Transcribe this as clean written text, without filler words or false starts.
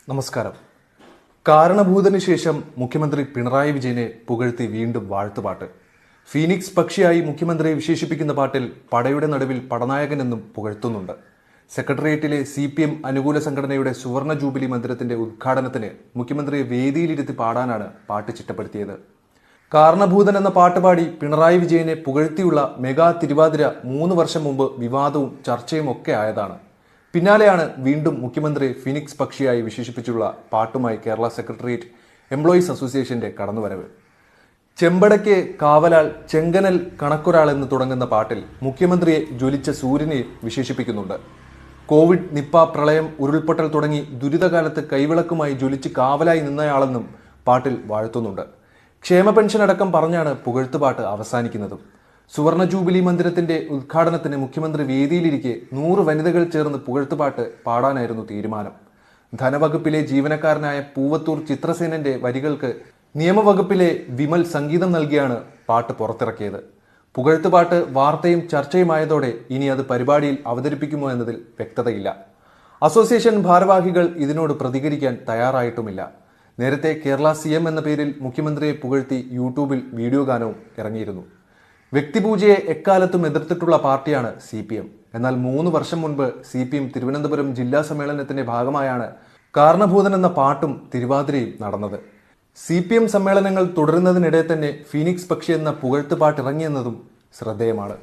നമസ്കാരം. കാരണഭൂതന് ശേഷം മുഖ്യമന്ത്രി പിണറായി വിജയനെ പുകഴ്ത്തി വീണ്ടും വാഴ്ത്തുപാട്ട്. ഫീനിക്സ് പക്ഷിയായി മുഖ്യമന്ത്രിയെ വിശേഷിപ്പിക്കുന്ന പാട്ടിൽ പടയുടെ നടുവിൽ പടനായകനെന്നും പുകഴ്ത്തുന്നുണ്ട്. സെക്രട്ടേറിയറ്റിലെ CPM അനുകൂല സംഘടനയുടെ സുവർണ ജൂബിലി മന്ദിരത്തിന്റെ ഉദ്ഘാടനത്തിന് മുഖ്യമന്ത്രിയെ വേദിയിലിരുത്തി പാടാനാണ് പാട്ട് ചിട്ടപ്പെടുത്തിയത്. കാരണഭൂതൻ എന്ന പാട്ടുപാടി പിണറായി വിജയനെ പുകഴ്ത്തിയുള്ള മെഗാ തിരുവാതിര 3 വർഷം മുമ്പ് വിവാദവും ചർച്ചയും ഒക്കെ ആയതാണ്. പിന്നാലെയാണ് വീണ്ടും മുഖ്യമന്ത്രി ഫിനിക്സ് പക്ഷിയായി വിശേഷിപ്പിച്ചുള്ള പാട്ടുമായി കേരള സെക്രട്ടേറിയറ്റ് എംപ്ലോയീസ് അസോസിയേഷന്റെ കടന്നുവരവ്. ചെമ്പടയ്ക്ക് കാവലാൾ ചെങ്കനൽ കണക്കൊരാൾ എന്ന് തുടങ്ങുന്ന പാട്ടിൽ മുഖ്യമന്ത്രിയെ ജ്വലിച്ച സൂര്യനെ വിശേഷിപ്പിക്കുന്നുണ്ട്. കോവിഡ്, നിപ്പ, പ്രളയം, ഉരുൾപൊട്ടൽ തുടങ്ങി ദുരിതകാലത്ത് കൈവിളക്കുമായി ജ്വലിച്ച് കാവലായി നിന്നയാളെന്നും പാട്ടിൽ വാഴ്ത്തുന്നുണ്ട്. ക്ഷേമ പെൻഷൻ അടക്കം പറഞ്ഞാണ് പുകഴ്ത്തുപാട്ട് അവസാനിക്കുന്നതും. സുവർണ ജൂബിലി മന്ദിരത്തിന്റെ ഉദ്ഘാടനത്തിന് മുഖ്യമന്ത്രി വേദിയിലിരിക്കെ 100 വനിതകൾ ചേർന്ന് പുകഴ്ത്തുപാട്ട് പാടാനായിരുന്നു തീരുമാനം. ധനവകുപ്പിലെ ജീവനക്കാരനായ പൂവത്തൂർ ചിത്രസേനന്റെ വരികൾക്ക് നിയമവകുപ്പിലെ വിമൽ സംഗീതം നൽകിയാണ് പാട്ട് പുറത്തിറക്കിയത്. പുകഴ്ത്തുപാട്ട് വാർത്തയും ചർച്ചയുമായതോടെ ഇനി അത് പരിപാടിയിൽ അവതരിപ്പിക്കുമോ എന്നതിൽ വ്യക്തതയില്ല. അസോസിയേഷൻ ഭാരവാഹികൾ ഇതിനോട് പ്രതികരിക്കാൻ തയ്യാറായിട്ടുമില്ല. നേരത്തെ കേരള CM എന്ന പേരിൽ മുഖ്യമന്ത്രിയെ പുകഴ്ത്തി യൂട്യൂബിൽ വീഡിയോ ഗാനവും ഇറങ്ങിയിരുന്നു. വ്യക്തിപൂജയെ എക്കാലത്തും എതിർത്തിട്ടുള്ള പാർട്ടിയാണ് CPM. എന്നാൽ 3 വർഷം മുൻപ് CPM തിരുവനന്തപുരം ജില്ലാ സമ്മേളനത്തിന്റെ ഭാഗമായാണ് കാരണഭൂതൻ എന്ന പാട്ടും തിരുവാതിരയും നടന്നത്. CPM സമ്മേളനങ്ങൾ തുടരുന്നതിനിടെ തന്നെ ഫീനിക്സ് പക്ഷി എന്ന പുകഴ്ത്തുപാട്ട് ഇറങ്ങിയെന്നതും ശ്രദ്ധേയമാണ്.